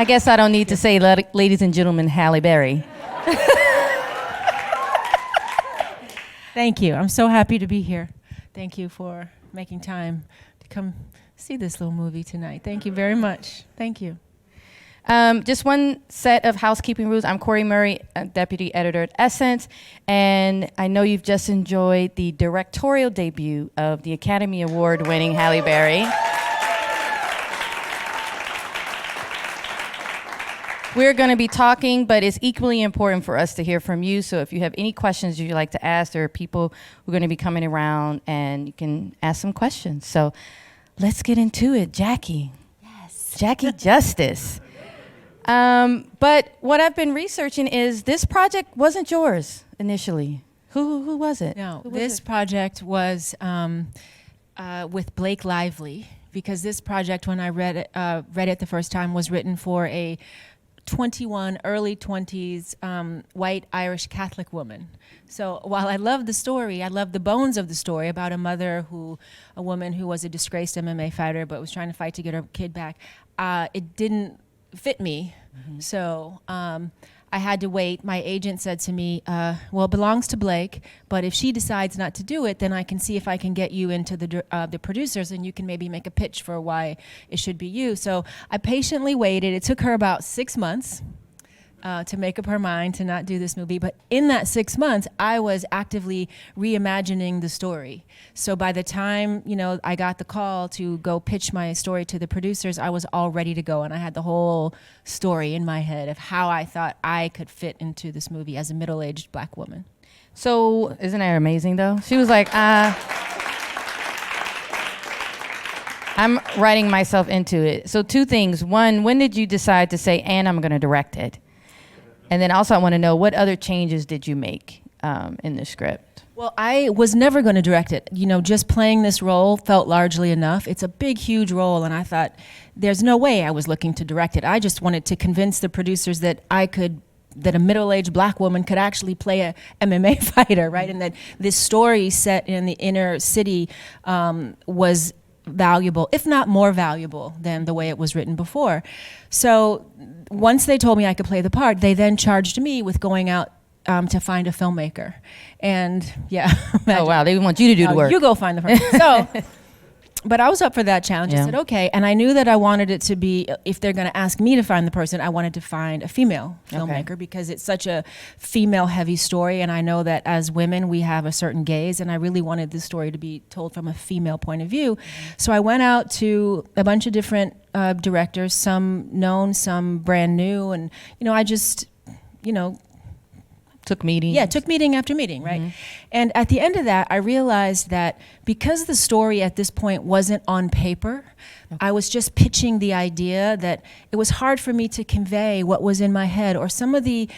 I guess I don't need to say, ladies and gentlemen, Halle Berry. Thank you. I'm so happy to be here. Thank you for making time to come see this little movie tonight. Thank you very much. Thank you. Just one set of housekeeping rules. I'm Cori Murray, deputy editor at Essence, and I know you've just enjoyed the directorial debut of the Academy Award-winning Halle Berry. We're going to be talking, but it's equally important for us to hear from you. So if you have any questions you'd like to ask, there are people who are going to be coming around, and you can ask some questions. So let's get into it. Jackie. Yes. Jackie Justice. But what I've been researching is this project wasn't yours initially. Who was it? No, this project was with Blake Lively, because this project, when I read it the first time, was written for a 21, early 20s white Irish Catholic woman. So while I love the story, I love the bones of the story about a woman who was a disgraced MMA fighter but was trying to fight to get her kid back. It didn't fit me. Mm-hmm. So I had to wait. My agent said to me, well, it belongs to Blake, but if she decides not to do it, then I can see if I can get you into the producers, and you can maybe make a pitch for why it should be you. So I patiently waited. It took her about 6 months to make up her mind to not do this movie. But in that 6 months, I was actively reimagining the story. So by the time, I got the call to go pitch my story to the producers, I was all ready to go. And I had the whole story in my head of how I thought I could fit into this movie as a middle-aged black woman. So isn't that amazing, though? She was like, I'm writing myself into it. So two things. One, when did you decide to say, and I'm going to direct it? And then also I want to know, what other changes did you make in the script? Well, I was never going to direct it. Just playing this role felt largely enough. It's a big, huge role, and I thought there's no way I was looking to direct it. I just wanted to convince the producers that that a middle-aged black woman could actually play a MMA fighter, right? And that this story set in the inner city was valuable, if not more valuable than the way it was written before. So once they told me I could play the part, they then charged me with going out to find a filmmaker. And yeah. Oh, wow. They want you to do the work. You go find the person. So, but I was up for that challenge. I said, okay. And I knew that I wanted it to be, if they're going to ask me to find the person, I wanted to find a female filmmaker, because it's such a female-heavy story. And I know that as women, we have a certain gaze. And I really wanted this story to be told from a female point of view. So I went out to a bunch of different directors, some known, some brand new. And, I just, took meeting. Yeah, took meeting after meeting, right? Mm-hmm. And at the end of that, I realized that because the story at this point wasn't on paper, I was just pitching the idea that it was hard for me to convey what was in my head. Or some of the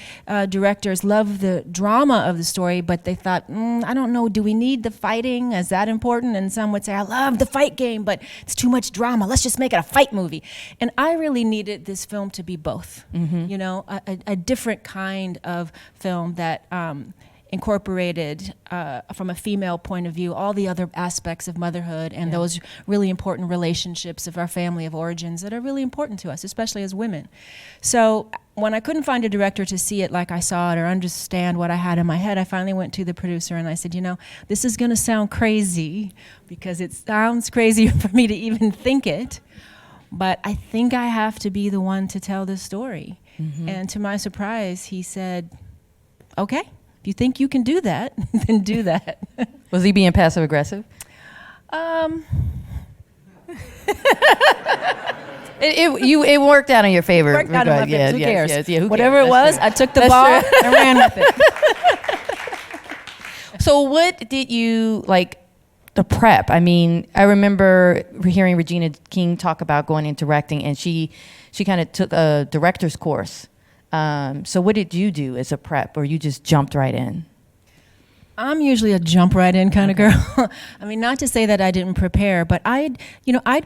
directors loved the drama of the story, but they thought, I don't know, do we need the fighting? Is that important? And some would say, I love the fight game, but it's too much drama. Let's just make it a fight movie. And I really needed this film to be both, a different kind of film that incorporated, from a female point of view, all the other aspects of motherhood and those really important relationships of our family of origins that are really important to us, especially as women. So when I couldn't find a director to see it like I saw it or understand what I had in my head, I finally went to the producer and I said, this is going to sound crazy, because it sounds crazy for me to even think it, but I think I have to be the one to tell this story. Mm-hmm. And to my surprise, he said, okay. If you think you can do that, then do that. Was he being passive aggressive? It worked out in your favor. Worked out in my favor. Who cares? Yes, who Whatever cares? it was, I took the ball and ran with it. So what did you, the prep? I mean, I remember hearing Regina King talk about going into directing, and she kind of took a director's course. So what did you do as a prep, or you just jumped right in? I'm usually a jump right in kind of girl. I mean, not to say that I didn't prepare, but I'd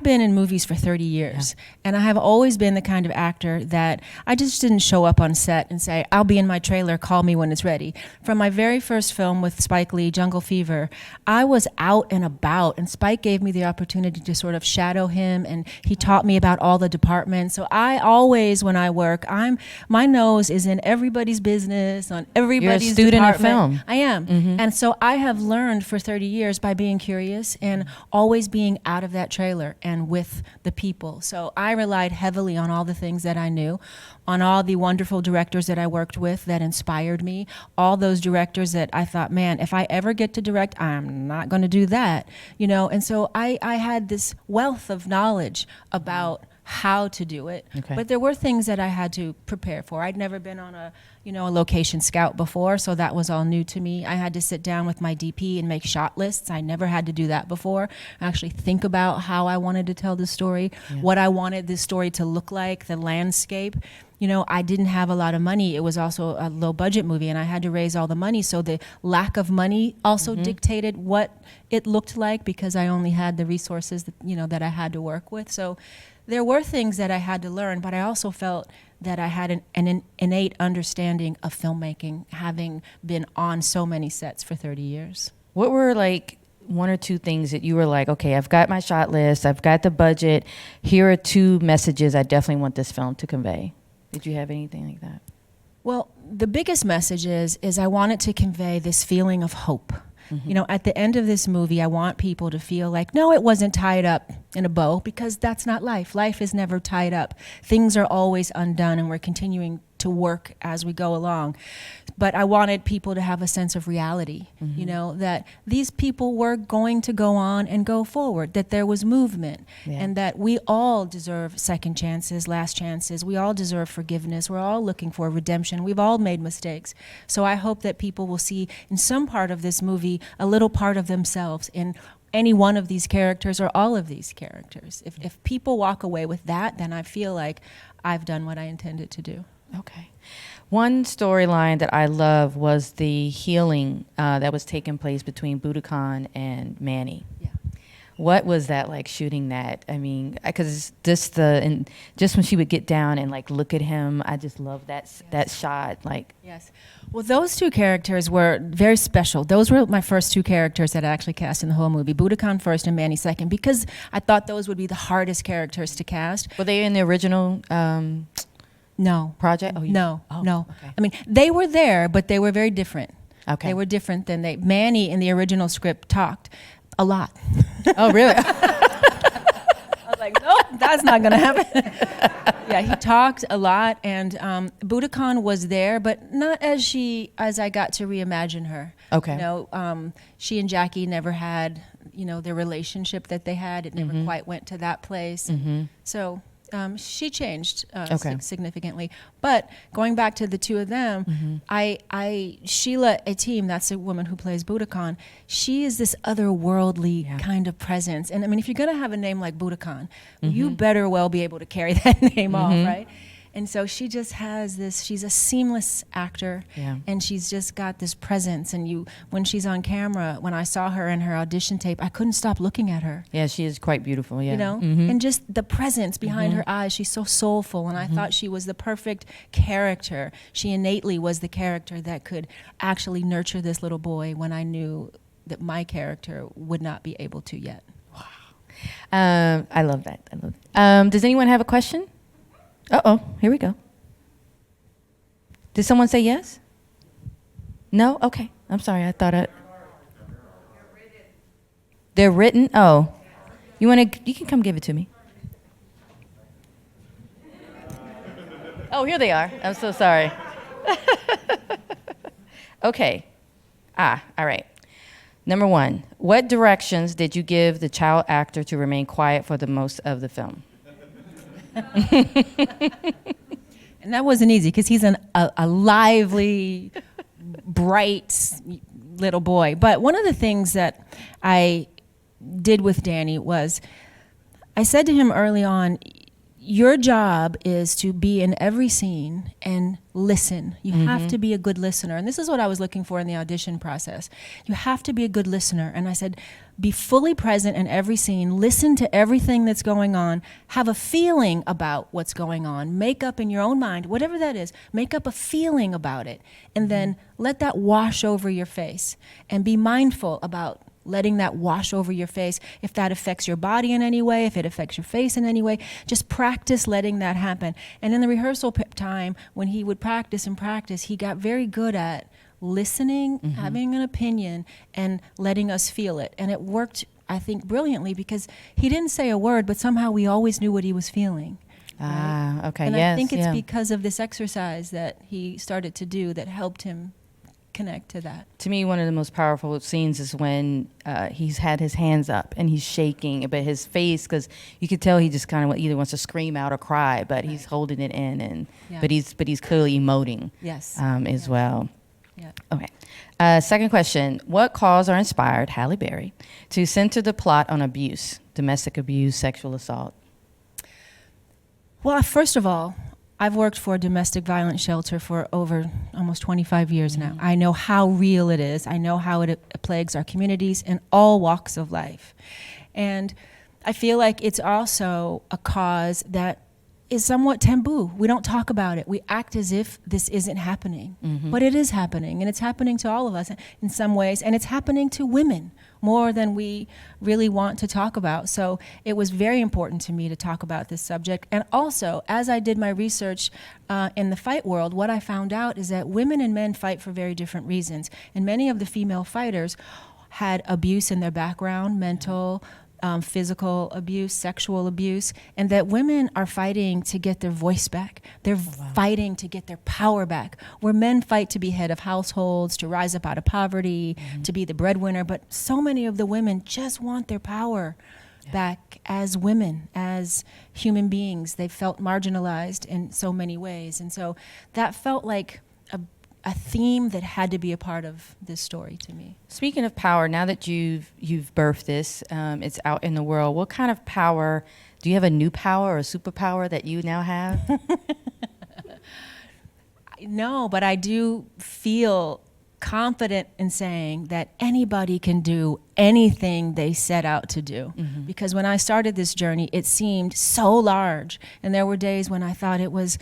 been in movies for 30 years, and I have always been the kind of actor that I just didn't show up on set and say, I'll be in my trailer, call me when it's ready. From my very first film with Spike Lee, Jungle Fever, I was out and about, and Spike gave me the opportunity to sort of shadow him, and he taught me about all the departments. So I always, when I work, my nose is in everybody's business, on everybody's You're a student of department. film. I am. And so I have learned for 30 years by being curious and always being out of that trailer and with the people. So I relied heavily on all the things that I knew, on all the wonderful directors that I worked with that inspired me, all those directors that I thought, man, if I ever get to direct, I'm not going to do that, And so I had this wealth of knowledge about how to do it. Okay. But there were things that I had to prepare for. I'd never been on a location scout before, so that was all new to me. I had to sit down with my DP and make shot lists. I never had to do that before. Actually think about how I wanted to tell the story, what I wanted this story to look like, the landscape. I didn't have a lot of money. It was also a low budget movie, and I had to raise all the money. So the lack of money also dictated what it looked like, because I only had the resources that I had to work with. So there were things that I had to learn, but I also felt that I had an innate understanding of filmmaking, having been on so many sets for 30 years. What were like one or two things that you were like, okay, I've got my shot list, I've got the budget, here are two messages I definitely want this film to convey? Did you have anything like that? Well, the biggest message is I wanted to convey this feeling of hope. At the end of this movie, I want people to feel like, no, it wasn't tied up in a bow, because that's not life. Life is never tied up. Things are always undone, and we're continuing to work as we go along. But I wanted people to have a sense of reality, that these people were going to go on and go forward, that there was movement, and that we all deserve second chances, last chances. We all deserve forgiveness. We're all looking for redemption. We've all made mistakes. So I hope that people will see in some part of this movie a little part of themselves in any one of these characters or all of these characters. If people walk away with that, then I feel like I've done what I intended to do. Okay. One storyline that I love was the healing that was taking place between Buddha Khan and Manny. Yeah. What was that like, shooting that? I mean, because just when she would get down and like look at him, I just love that shot. Like, yes. Well, those two characters were very special. Those were my first two characters that I actually cast in the whole movie. Buddha Khan first and Manny second, because I thought those would be the hardest characters to cast. Were they in the original No. project? No. Okay. I mean, they were there, but they were very different. Okay. They were different than Manny in the original script talked a lot. Oh, really? I was like, nope, that's not going to happen. Yeah, he talked a lot, and Buddha Khan was there, but not as I got to reimagine her. Okay. She and Jackie never had, their relationship that they had. It never quite went to that place. So she changed significantly. But going back to the two of them, Sheila Ateem, that's the woman who plays Buddha Khan, she is this otherworldly kind of presence. And I mean, if you're going to have a name like Buddha Khan, you better well be able to carry that name off, right? And so she just has this, she's a seamless actor, and she's just got this presence. And when she's on camera, when I saw her in her audition tape, I couldn't stop looking at her. Yeah, she is quite beautiful, yeah. And just the presence behind her eyes, she's so soulful. And I thought she was the perfect character. She innately was the character that could actually nurture this little boy when I knew that my character would not be able to yet. Wow. I love that. Does anyone have a question? Uh-oh, here we go. Did someone say yes? No? Okay. I'm sorry. I thought They're written? Oh. You can come give it to me. Oh, here they are. I'm so sorry. Okay. All right. Number 1, what directions did you give the child actor to remain quiet for the most of the film? And that wasn't easy, because he's a lively, bright little boy. But one of the things that I did with Danny was I said to him early on, your job is to be in every scene and listen. You have to be a good listener. And this is what I was looking for in the audition process. You have to be a good listener. And I said, be fully present in every scene, listen to everything that's going on, have a feeling about what's going on, make up in your own mind, whatever that is, make up a feeling about it, and then let that wash over your face. And be mindful about letting that wash over your face. If that affects your body in any way, if it affects your face in any way, just practice letting that happen. And in the rehearsal time, when he would practice and practice, he got very good at listening, having an opinion, and letting us feel it. And it worked, I think, brilliantly, because he didn't say a word, but somehow we always knew what he was feeling. Ah, right? okay, And yes, I think it's yeah. because of this exercise that he started to do that helped him connect to that. To me, one of the most powerful scenes is when he's had his hands up and he's shaking, but his face, because you could tell he just kind of either wants to scream out or cry, but he's holding it in, and Yeah. but he's clearly emoting Yes. as well. Yeah. Okay. Second question: what caused or inspired Halle Berry to center the plot on abuse, domestic abuse, sexual assault? Well, first of all, I've worked for a domestic violence shelter for over almost 25 years now. I know how real it is. I know how it plagues our communities in all walks of life. And I feel like it's also a cause that is somewhat taboo. We don't talk about it. We act as if this isn't happening. But it is happening, and it's happening to all of us in some ways, and it's happening to women more than we really want to talk about. So it was very important to me to talk about this subject. And also, as I did my research in the fight world, what I found out is that women and men fight for very different reasons. And many of the female fighters had abuse in their background, mental, physical abuse, sexual abuse, and that women are fighting to get their voice back. They're fighting to get their power back. Where men fight to be head of households, to rise up out of poverty, to be the breadwinner, but so many of the women just want their power back as women, as human beings. They felt marginalized in so many ways. And so that felt like a theme that had to be a part of this story to me. Speaking of power, now that you've birthed this, it's out in the world. What kind of power? Do you have a new power or a superpower that you now have? No, but I do feel confident in saying that anybody can do anything they set out to do. Because when I started this journey, it seemed so large, and there were days when I thought it was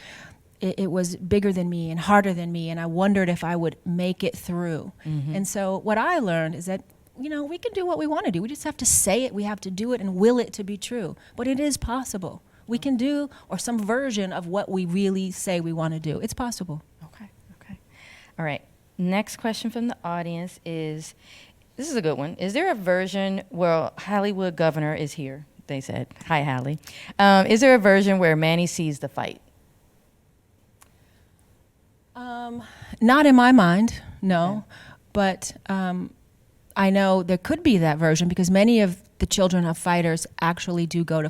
bigger than me and harder than me, and I wondered if I would make it through. And so what I learned is that, we can do what we want to do. We just have to say it, we have to do it, and will it to be true. But it is possible. We can do, or some version of what we really say we want to do. It's possible. Okay. All right. Next question from the audience is, this is a good one. Is there a version where Hollywood governor is here? They said, hi, Halle. Is there a version where Manny sees the fight? Not in my mind, no. But I know there could be that version, because many of the children of fighters actually do go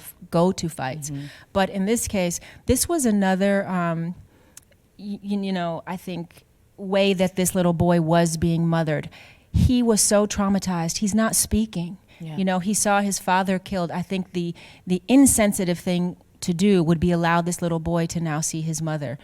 to fights. But in this case, this was another, I think, way that this little boy was being mothered. He was so traumatized. He's not speaking. Yeah. He saw his father killed. I think the insensitive thing to do would be allow this little boy to now see his mother.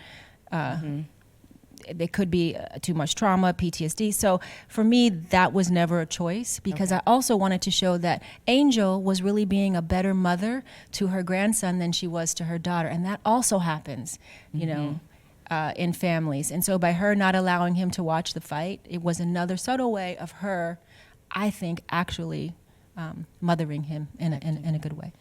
There could be too much trauma, PTSD. So for me, that was never a choice, because I also wanted to show that Angel was really being a better mother to her grandson than she was to her daughter. And that also happens, in families. And so by her not allowing him to watch the fight, it was another subtle way of her, I think, actually mothering him in a good way.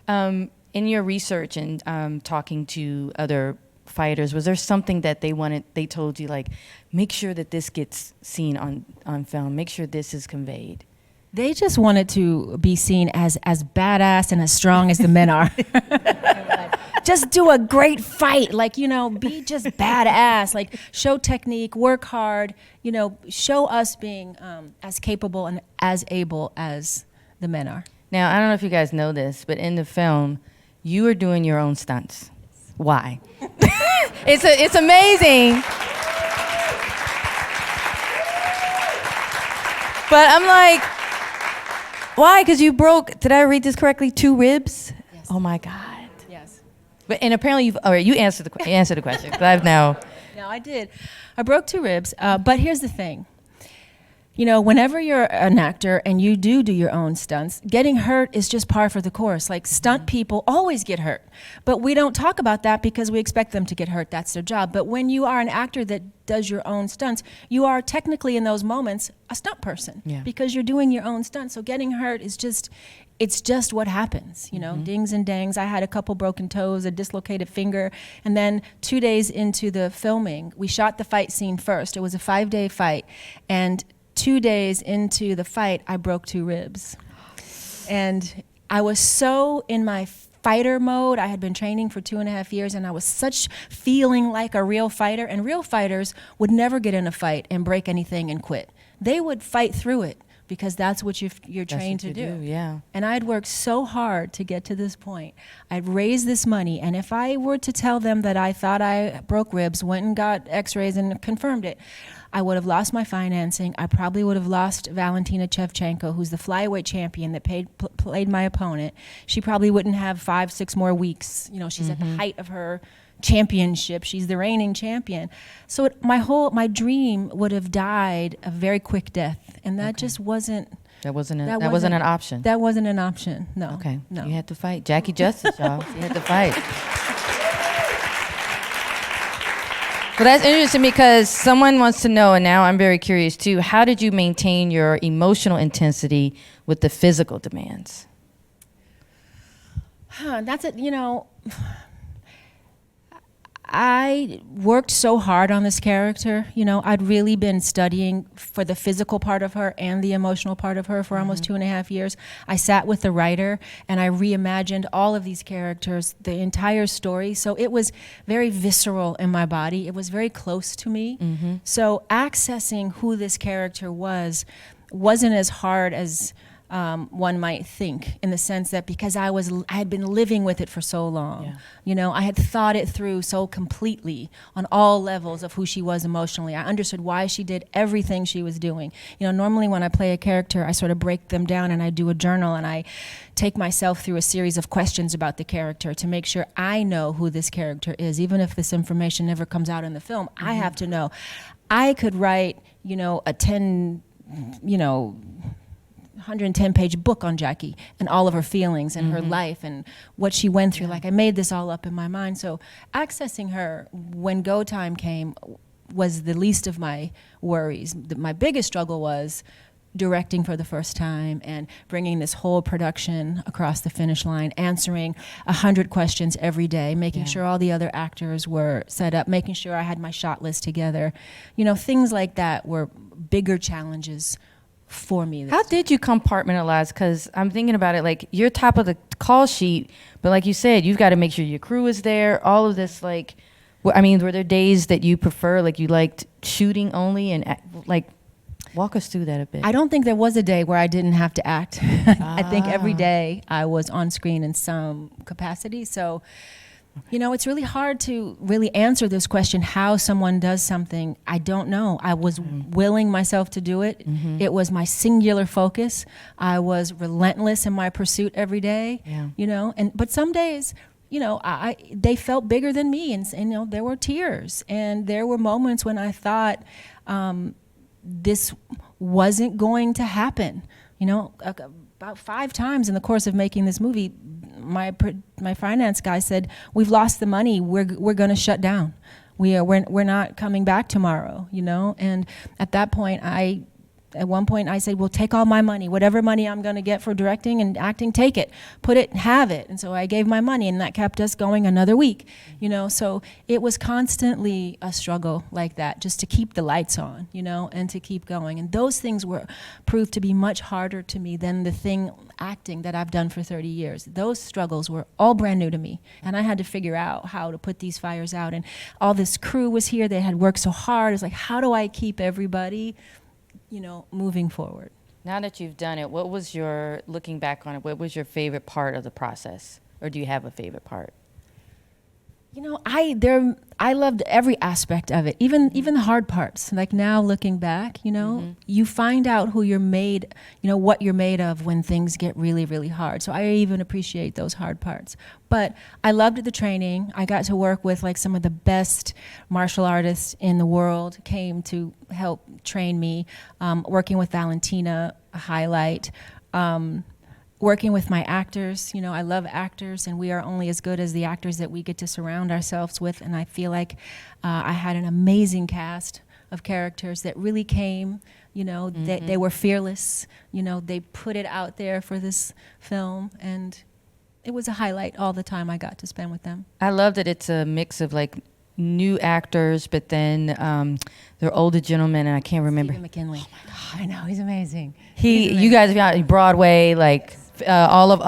In your research and talking to other fighters, was there something that they told you, like, make sure that this gets seen on film, make sure this is conveyed? They just wanted to be seen as badass and as strong as the men are. Just do a great fight, be just badass, show technique, work hard, show us being as capable and as able as the men are. Now, I don't know if you guys know this, but in the film, you are doing your own stunts. Why? It's amazing. But I'm like, why? Because you broke, did I read this correctly, 2 ribs? Yes. Oh my God. Yes. And apparently you answered the question. But I've now. No, I did. I broke 2 ribs. But here's the thing. You know, whenever you're an actor and you do your own stunts, getting hurt is just par for the course. Like, stunt people always get hurt. But we don't talk about that because we expect them to get hurt. That's their job. But when you are an actor that does your own stunts, you are technically in those moments a stunt person because you're doing your own stunts. So getting hurt is it's just what happens, you know, dings and dangs. I had a couple broken toes, a dislocated finger, and then 2 days into the filming, we shot the fight scene first. It was a 5-day fight, and 2 days into the fight, I broke 2 ribs. And I was so in my fighter mode. I had been training for 2.5 years, and I was feeling like a real fighter, and real fighters would never get in a fight and break anything and quit. They would fight through it, because that's what you're trained to do. Yeah. And I'd worked so hard to get to this point. I'd raised this money, and if I were to tell them that I thought I broke ribs, went and got x-rays and confirmed it, I would have lost my financing. I probably would have lost Valentina Shevchenko, who's the flyweight champion that played my opponent. She probably wouldn't have 5-6 more weeks. You know, she's at the height of her championship. She's the reigning champion. So my dream would have died a very quick death, and that just wasn't. That wasn't an option. That wasn't an option. No. Okay. No. You had to fight. Jackie Justice, y'all. You had to fight. Well, that's interesting because someone wants to know, and now I'm very curious too. How did you maintain your emotional intensity with the physical demands? That's it. You know, I worked so hard on this character. You know, I'd really been studying for the physical part of her and the emotional part of her for almost 2.5 years. I sat with the writer and I reimagined all of these characters, the entire story. So it was very visceral in my body. It was very close to me. So accessing who this character wasn't as hard as one might think, in the sense that because I had been living with it for so long, you know, I had thought it through so completely on all levels of who she was emotionally. I understood why she did everything she was doing. You know, normally when I play a character, I sort of break them down and I do a journal and I take myself through a series of questions about the character to make sure I know who this character is. Even if this information never comes out in the film, I have to know. I could write, you know, a 110-page book on Jackie and all of her feelings and her life and what she went through. Like, I made this all up in my mind. So accessing her when go time came was the least of my worries. My biggest struggle was directing for the first time and bringing this whole production across the finish line, answering 100 questions every day, making sure all the other actors were set up, making sure I had my shot list together. You know, things like that were bigger challenges for me. How did you compartmentalize? Because I'm thinking about it, like, you're top of the call sheet, but like you said, you've got to make sure your crew is there, all of this, like, I mean, were there days that you prefer, like you liked shooting only, and like, walk us through that a bit. I don't think there was a day where I didn't have to act. I think every day I was on screen in some capacity. So, you know, it's really hard to really answer this question, how someone does something. I don't know. I was willing myself to do it. It was my singular focus. I was relentless in my pursuit every day, you know, but some days, you know, they felt bigger than me, and you know, there were tears, and there were moments when I thought this wasn't going to happen. You know, about 5 times in the course of making this movie, my finance guy said, "We've lost the money. We're going to shut down. We're not coming back tomorrow." You know, and at that point, at one point I said, "Well, take all my money, whatever money I'm going to get for directing and acting, take it, put it, have it." And so I gave my money, and that kept us going another week. You know, so it was constantly a struggle like that, just to keep the lights on, you know, and to keep going. And those things proved to be much harder to me than the thing, acting, that I've done for 30 years. Those struggles were all brand new to me, and I had to figure out how to put these fires out. And all this crew was here. They had worked so hard. It's like, how do I keep everybody, you know, moving forward? Now that you've done it, looking back on it, what was your favorite part of the process? Or do you have a favorite part? You know, I loved every aspect of it, even the hard parts. Like now looking back, you know, you find out who you're made, you know, what you're made of when things get really, really hard. So I even appreciate those hard parts. But I loved the training. I got to work with like some of the best martial artists in the world came to help train me. Working with Valentina, a highlight. Working with my actors, you know, I love actors, and we are only as good as the actors that we get to surround ourselves with. And I feel like I had an amazing cast of characters that really came, you know, they were fearless, you know, they put it out there for this film, and it was a highlight all the time I got to spend with them. I love that it's a mix of like new actors, but then they're older gentlemen, and I can't remember. Stephen McKinley. Oh my God, I know, he's amazing. You guys have got Broadway, like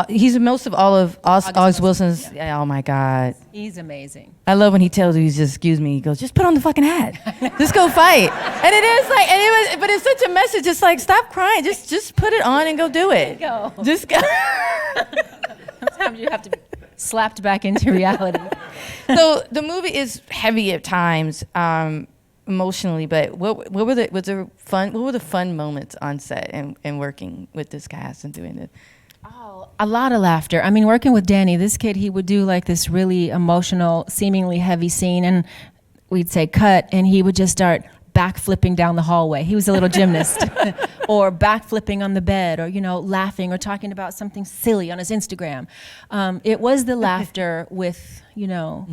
he's most of all of August Wilson's. Yeah. Oh my God, He's amazing. I love when he tells you, just excuse me. He goes, just put on the fucking hat, just go fight. And it is like, and it was, but it's such a message. It's like, stop crying, just put it on and go do it. Go. Just go. Sometimes you have to be slapped back into reality. So the movie is heavy at times, emotionally. But what were the fun moments on set and working with this cast and doing it? Oh, a lot of laughter. I mean, working with Danny, this kid, he would do like this really emotional, seemingly heavy scene, and we'd say cut, and he would just start backflipping down the hallway. He was a little gymnast. Or backflipping on the bed, or, you know, laughing or talking about something silly on his Instagram. It was the laughter with, you know,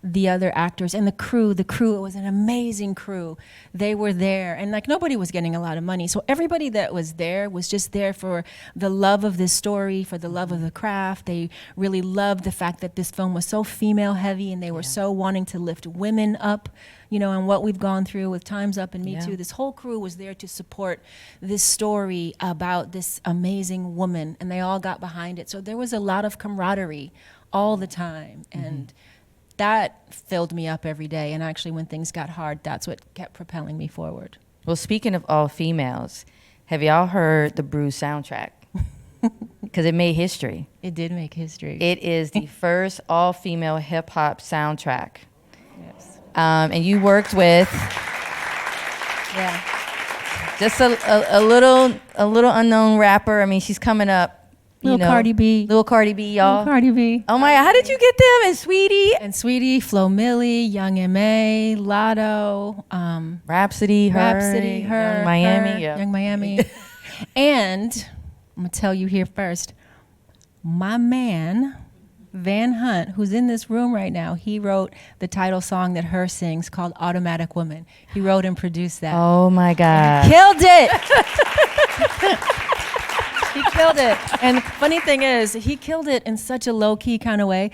the other actors and the crew. The crew, it was an amazing crew. They were there, and like nobody was getting a lot of money. So everybody that was there was just there for the love of this story, for the love of the craft. They really loved the fact that this film was so female heavy, and they were so wanting to lift women up, you know, and what we've gone through with Time's Up and Me Too. This whole crew was there to support this story about this amazing woman, and they all got behind it. So there was a lot of camaraderie all the time, and that filled me up every day. And actually, when things got hard, that's what kept propelling me forward. Well, speaking of all females, have y'all heard the Bruised soundtrack? Because it made history. It did make history. It is the first all-female hip-hop soundtrack. Yes. And you worked with Yeah. just a little unknown rapper. I mean, she's coming up. Little Cardi B. Little Cardi B, y'all. Little Cardi B. Oh my God, how did you get them? And Sweetie. And Sweetie, Flo Milli, Young M.A., Lotto, Rhapsody, Young Miami. Yeah. Young Miami. And I'm going to tell you here first, my man, Van Hunt, who's in this room right now, he wrote the title song that Her sings called Automatic Woman. He wrote and produced that. Oh my God. Killed it! He killed it. And funny thing is, he killed it in such a low-key kind of way.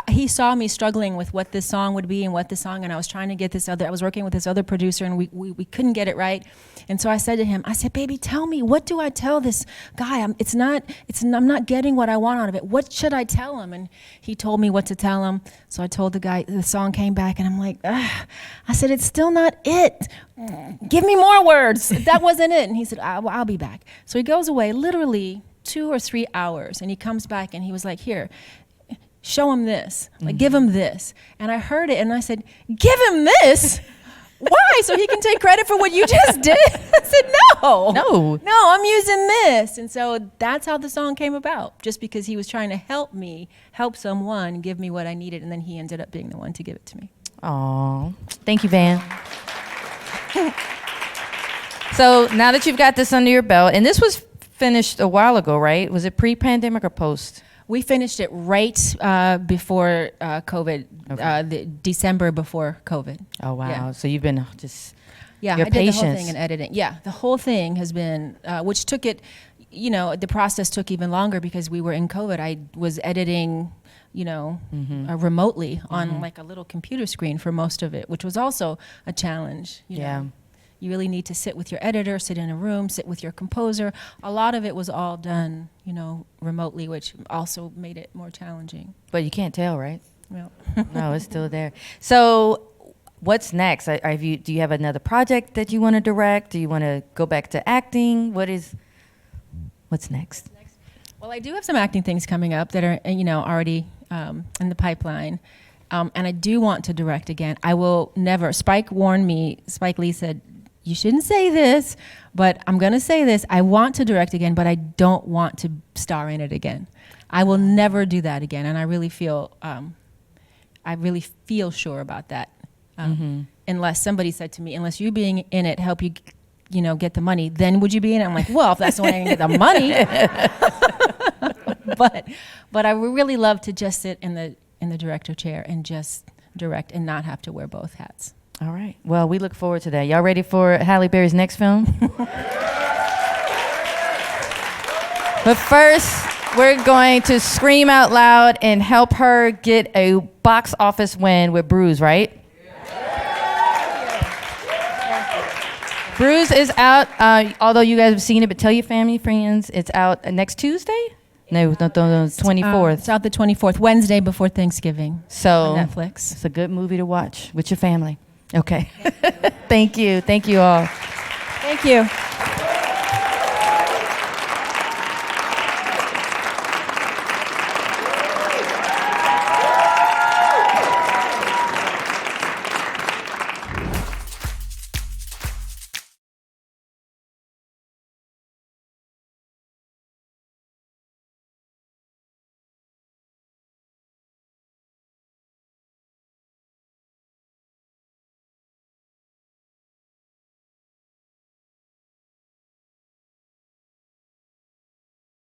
He saw me struggling with what this song would be and I was trying to get I was working with this other producer, and we couldn't get it right. And so I said to him, I said, baby, tell me, what do I tell this guy? I'm not getting what I want out of it. What should I tell him? And he told me what to tell him. So I told the guy, the song came back, and I'm like, ugh. I said, it's still not it. Give me more words. That wasn't it. And he said, I'll be back. So he goes away literally 2 or 3 hours, and he comes back, and he was like, here, show him this, like give him this. And I heard it, and I said, give him this? Why? So he can take credit for what you just did? I said, no, I'm using this. And so that's how the song came about, just because he was trying to help me, help someone, give me what I needed, and then he ended up being the one to give it to me. Aw, thank you, Van. So now that you've got this under your belt, and this was finished a while ago, right? Was it pre-pandemic or post? We finished it right before COVID, the December before COVID. Oh, wow. Yeah. So you've been just, yeah, your I did the whole patience. thing in editing. Yeah, the whole thing has been, which took it, you know, the process took even longer because we were in COVID. I was editing, you know, remotely on like a little computer screen for most of it, which was also a challenge. You know? You really need to sit with your editor, sit in a room, sit with your composer. A lot of it was all done, you know, remotely, which also made it more challenging. But you can't tell, right? Well. No, it's still there. So what's next? Do you have another project that you want to direct? Do you want to go back to acting? What's next? Well, I do have some acting things coming up that are, you know, already in the pipeline. And I do want to direct again. I will never. Spike warned me. Spike Lee said, you shouldn't say this, but I'm going to say this. I want to direct again, but I don't want to star in it again. I will never do that again. And I really feel sure about that. Unless somebody said to me, unless you being in it help you, get the money, then would you be in it? I'm like, well, if that's the way I can get the money. but I would really love to just sit in the director chair and just direct and not have to wear both hats. All right. Well, we look forward to that. Y'all ready for Halle Berry's next film? But first, we're going to scream out loud and help her get a box office win with Bruised, right? Bruised is out, although you guys have seen it, but tell your family, friends, it's out next Tuesday? No, the 24th. It's out the 24th, Wednesday before Thanksgiving So on Netflix. It's a good movie to watch with your family. Okay. Thank you. Thank you all. Thank you.